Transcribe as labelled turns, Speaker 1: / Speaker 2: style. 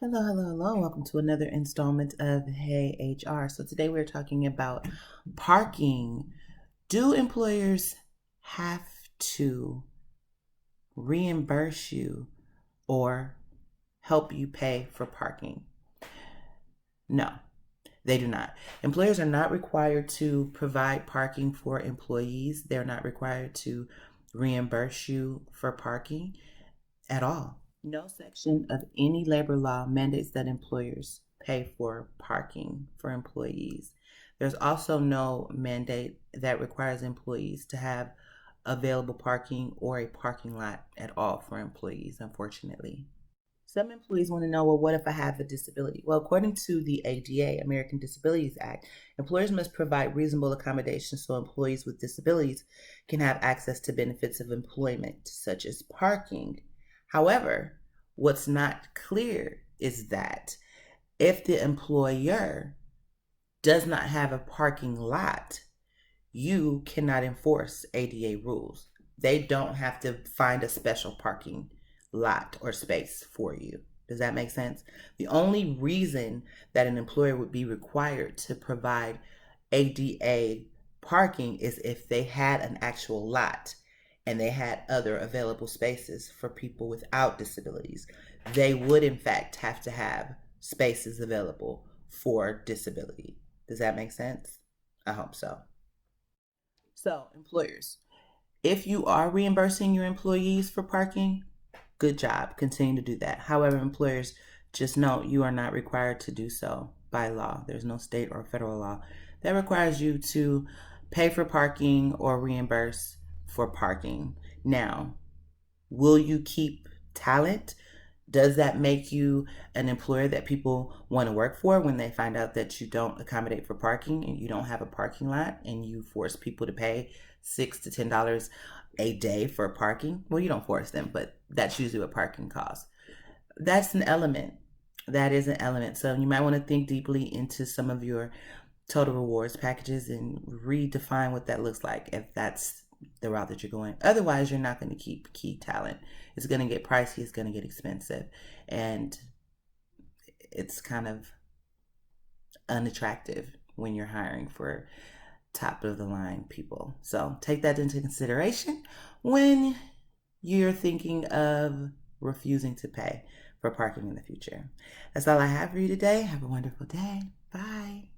Speaker 1: Hello, hello, hello. Welcome to another installment of Hey HR. So today we're talking about parking. Do employers have to reimburse you or help you pay for parking? No, they do not. Employers are not required to provide parking for employees. They're not required to reimburse you for parking at all. No section of any labor law mandates that employers pay for parking for employees. There's also no mandate that requires employees to have available parking or a parking lot at all for employees, unfortunately. Some employees want to know, well, what if I have a disability? Well, according to the ADA, American Disabilities Act, employers must provide reasonable accommodations so employees with disabilities can have access to benefits of employment, such as parking. However, what's not clear is that if the employer does not have a parking lot, you cannot enforce ADA rules. They don't have to find a special parking lot or space for you. Does that make sense? The only reason that an employer would be required to provide ADA parking is if they had an actual lot and they had other available spaces for people without disabilities. They would, in fact, have to have spaces available for disability. Does that make sense? I hope so. So, employers, if you are reimbursing your employees for parking, good job. Continue to do that. However, employers, just note you are not required to do so by law. There's no state or federal law that requires you to pay for parking or reimburse for parking. Now, will you keep talent? Does that make you an employer that people want to work for when they find out that you don't accommodate for parking and you don't have a parking lot and you force people to pay $6 to $10 a day for parking? Well, you don't force them, but that's usually what parking costs. That's an element. That is an element. So you might want to think deeply into some of your total rewards packages and redefine what that looks like if that's the route that you're going. Otherwise, you're not going to keep key talent. It's going to get pricey, it's going to get expensive, and it's kind of unattractive when you're hiring for top of the line people. So take that into consideration when you're thinking of refusing to pay for parking in the future. That's all I have for you today. Have a wonderful day. Bye.